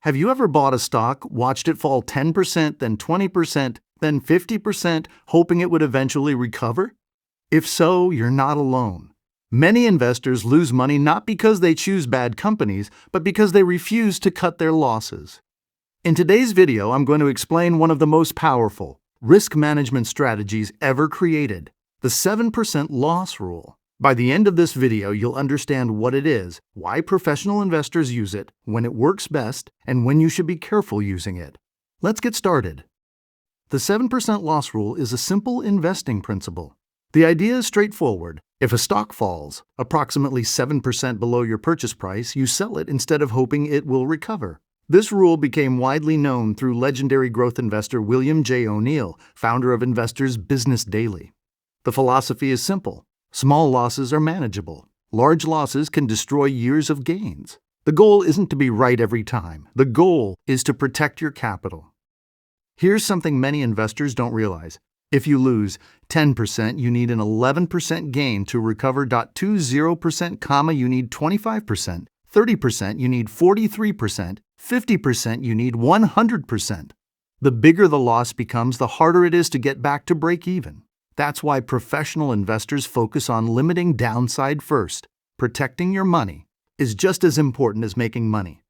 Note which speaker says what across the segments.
Speaker 1: Have you ever bought a stock, watched it fall 10%, then 20%, then 50%, hoping it would eventually recover? If so, you're not alone. Many investors lose money not because they choose bad companies, but because they refuse to cut their losses. In today's video, I'm going to explain one of the most powerful risk management strategies ever created, the 7% loss rule. By the end of this video, you'll understand what it is, why professional investors use it, when it works best, and when you should be careful using it. Let's get started. The 7% loss rule is a simple investing principle. The idea is straightforward. If a stock falls approximately 7% below your purchase price, you sell it instead of hoping it will recover. This rule became widely known through legendary growth investor William J. O'Neill, founder of Investors Business Daily. The philosophy is simple. Small losses are manageable. Large losses can destroy years of gains. The goal isn't to be right every time. The goal is to protect your capital. Here's something many investors don't realize. If you lose 10%, you need an 11% gain to recover. 20%, you need 25%. 30%, you need 43%. 50%, you need 100%. The bigger the loss becomes, the harder it is to get back to break even. That's why professional investors focus on limiting downside first. Protecting your money is just as important as making money.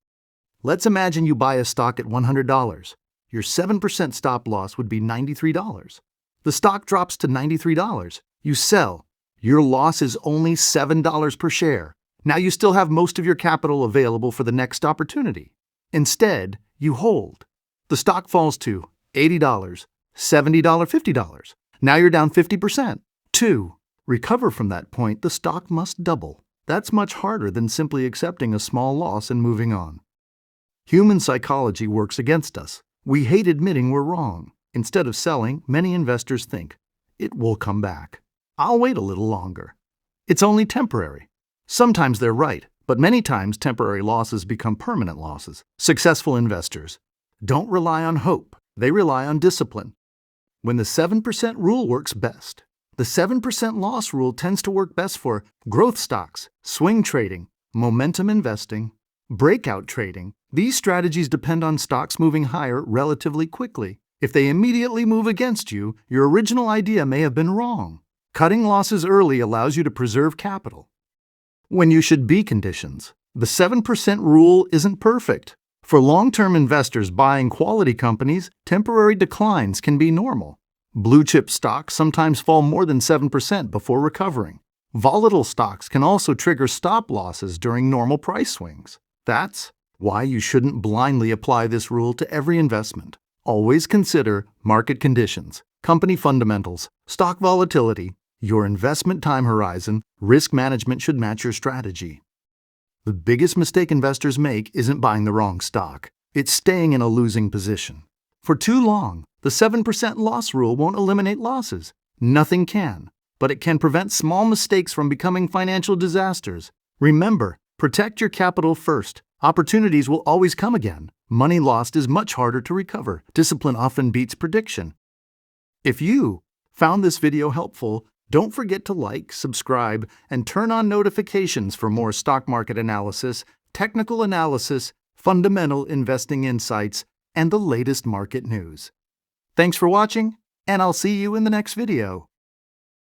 Speaker 1: Let's imagine you buy a stock at $100. Your 7% stop loss would be $93. The stock drops to $93. You sell. Your loss is only $7 per share. Now you still have most of your capital available for the next opportunity. Instead, you hold. The stock falls to $80, $70, $50. Now you're down 50%. To recover from that point, the stock must double. That's much harder than simply accepting a small loss and moving on. Human psychology works against us. We hate admitting we're wrong. Instead of selling, many investors think, it will come back. I'll wait a little longer. It's only temporary. Sometimes they're right, but many times temporary losses become permanent losses. Successful investors don't rely on hope. They rely on discipline. When the 7% rule works best, the 7% loss rule tends to work best for growth stocks, swing trading, momentum investing, breakout trading. These strategies depend on stocks moving higher relatively quickly. If they immediately move against you, your original idea may have been wrong. Cutting losses early allows you to preserve capital. When you should be conditions, the 7% rule isn't perfect. For long-term investors buying quality companies, temporary declines can be normal. Blue-chip stocks sometimes fall more than 7% before recovering. Volatile stocks can also trigger stop losses during normal price swings. That's why you shouldn't blindly apply this rule to every investment. Always consider market conditions, company fundamentals, stock volatility, your investment time horizon. Risk management should match your strategy. The biggest mistake investors make isn't buying the wrong stock. It's staying in a losing position. For too long, the 7% loss rule won't eliminate losses. Nothing can, but it can prevent small mistakes from becoming financial disasters. Remember, protect your capital first. Opportunities will always come again. Money lost is much harder to recover. Discipline often beats prediction. If you found this video helpful, don't forget to like, subscribe, and turn on notifications for more stock market analysis, technical analysis, fundamental investing insights, and the latest market news. Thanks for watching, and I'll see you in the next video.